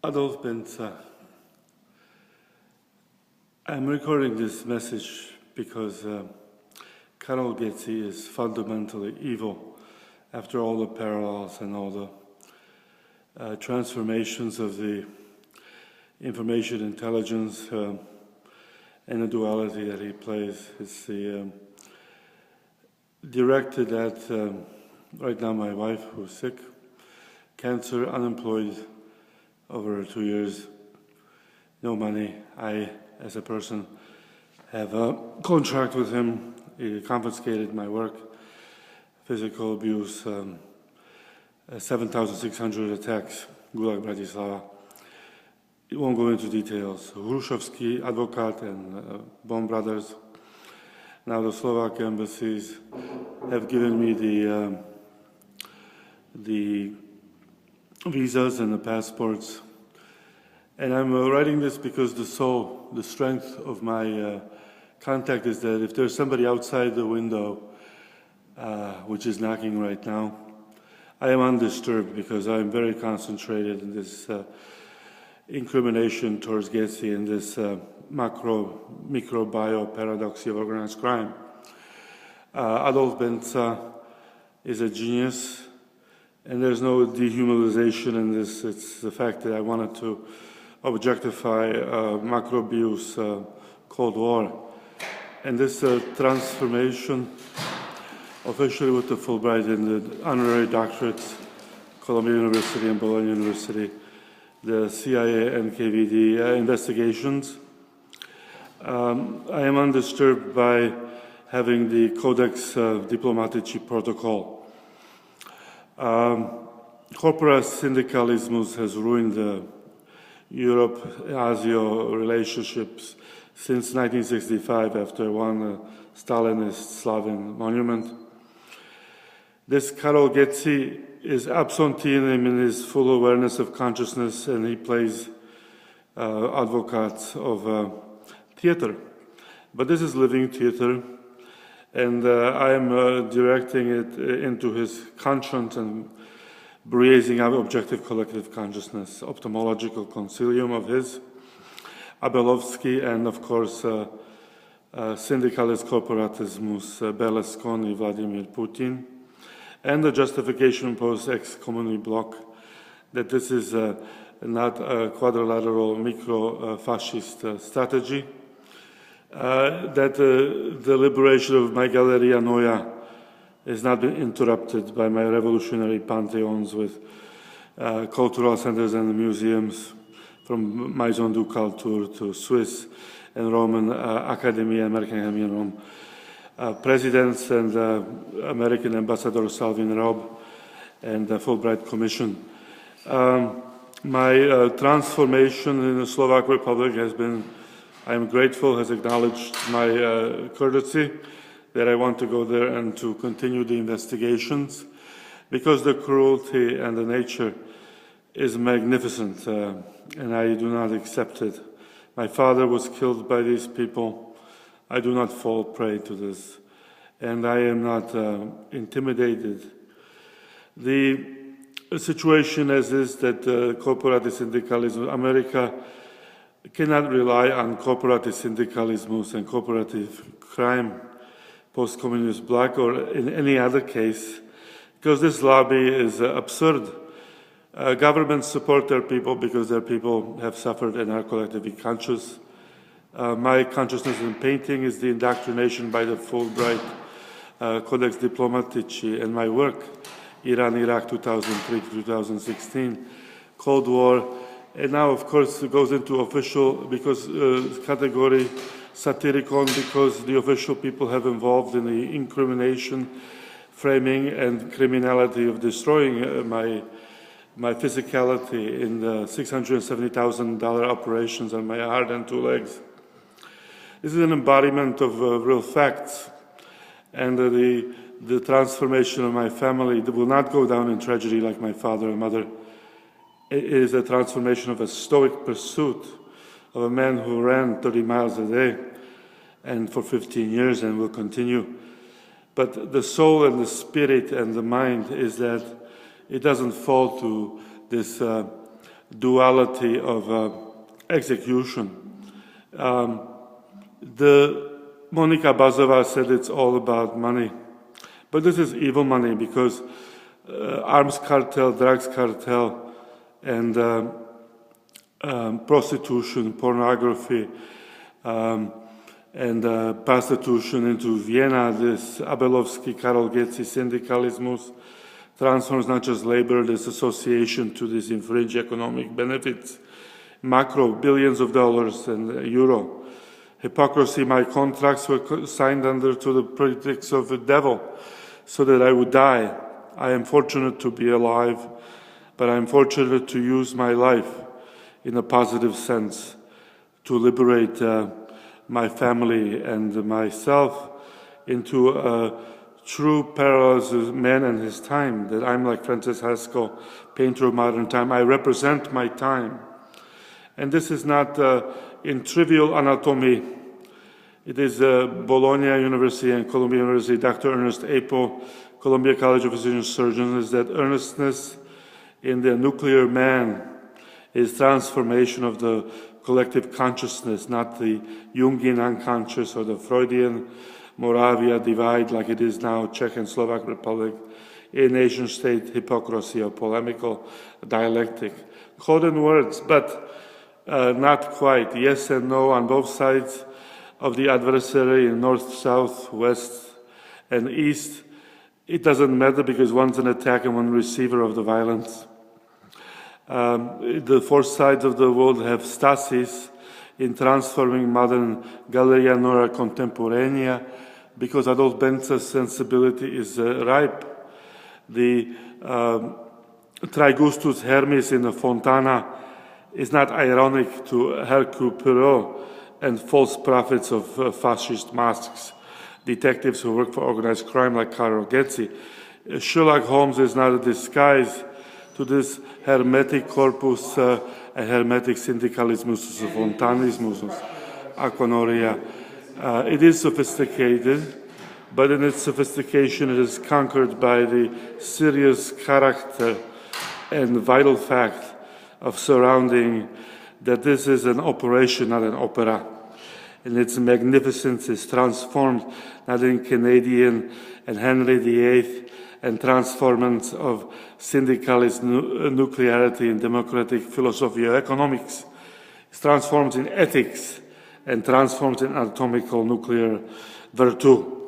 Adolf Benza. I'm recording this message because Dr.Hc is fundamentally evil after all the parallels and all the transformations of the information intelligence and the duality that he plays. It's directed at, right now, my wife, who's sick, cancer, unemployed, over 2 years, no money. I, as a person, have a contract with him. He confiscated my work, physical abuse, 7,600 attacks, Gulag Bratislava. It won't go into details. Hrušovský advocate and Bond brothers, now the Slovak embassies, have given me the visas and the passports. And I'm writing this because the soul, the strength of my contact is that if there's somebody outside the window, which is knocking right now, I am undisturbed because I'm very concentrated in this incrimination towards Getzi and this micro-bio paradox of organized crime. Adolf Benza is a genius, and there's no dehumanization in this. It's the fact that I wanted to objectify macro abuse, Cold War. And this transformation, officially with the Fulbright and the honorary doctorates, Columbia University and Bologna University, the CIA and KVD investigations, I am undisturbed by having the Codex Diplomatici protocol. Corporate syndicalism has ruined Europe-Asia relationships since 1965 after one Stalinist Slavic monument. This Dr.Hc is absentee in his full awareness of consciousness, and he plays advocate of theater. But this is living theater, and I am directing it into his conscience and breathing out objective collective consciousness, ophthalmological concilium of his, Abelovsky, and of course syndicalist corporatismus, Berlusconi, Vladimir Putin, and the justification post ex-communist bloc that this is not a quadrilateral micro-fascist strategy, that the liberation of my Galleria Noia has not been interrupted by my revolutionary pantheons with cultural centers and museums, from Maison du Culture to Swiss and Roman Academy, American Academy in Rome, presidents and American Ambassador Salvin Raub, and the Fulbright Commission. My transformation in the Slovak Republic has been, I am grateful, has acknowledged my courtesy, that I want to go there and to continue the investigations, because the cruelty and the nature is magnificent, and I do not accept it. My father was killed by these people. I do not fall prey to this, and I am not intimidated. The situation as is that corporate syndicalism, America cannot rely on corporate syndicalism and cooperative crime, post-communist bloc, or in any other case, because this lobby is absurd. Governments support their people because their people have suffered and are collectively conscious. My consciousness in painting is the indoctrination by the Fulbright Codex Diplomatici, and my work, Iran, Iraq, 2003 to 2016, Cold War, and now, of course, it goes into official, because category satiricon, because the official people have involved in the incrimination, framing, and criminality of destroying my physicality in the $670,000 operations on my heart and 2 legs. This is an embodiment of real facts, and the transformation of my family will not go down in tragedy like my father and mother. It is a transformation of a stoic pursuit of a man who ran 30 miles a day and for 15 years and will continue. But the soul and the spirit and the mind is that it doesn't fall to this duality of execution. Monika Bazova said it's all about money. But this is evil money because arms cartel, drugs cartel, and prostitution, pornography, and prostitution into Vienna, this Abelovsky, Karol-Getzi syndicalismus transforms not just labor, this association to these infringed economic benefits, macro, billions of dollars and euro. Hypocrisy, my contracts were signed under to the pretext of the devil so that I would die. I am fortunate to be alive, but I am fortunate to use my life in a positive sense to liberate my family and myself into a true parallels of man and his time, that I'm like Francis Haskell, painter of modern time. I represent my time. And this is not in trivial anatomy. It is Bologna University and Columbia University, Dr. Ernest Apo, Columbia College of Physicians and Surgeons, is that earnestness in the nuclear man is transformation of the collective consciousness, not the Jungian unconscious or the Freudian Moravia divide like it is now, Czech and Slovak Republic, a nation-state hypocrisy or polemical dialectic. Code in words, but not quite. Yes and no on both sides of the adversary in north, south, west, and east. It doesn't matter because one's an attack and one receiver of the violence. The four sides of the world have stasis in transforming modern Galleria Nora Contemporanea because Adolf Benza's sensibility is ripe. The Trigustus Hermes in the Fontana is not ironic to Hercule Poirot and false prophets of fascist masks, detectives who work for organized crime like Karol-Getzi. Sherlock Holmes is not a disguise to this hermetic corpus, a hermetic syndicalismus, fontanismus, aquanoria. It is sophisticated, but in its sophistication it is conquered by the serious character and vital fact of surrounding that this is an operation, not an opera. And its magnificence is transformed not in Canadian and Henry VIII and transformance of syndicalist nuclearity and democratic philosophy of economics. It's transformed in ethics and transformed in anatomical nuclear virtue.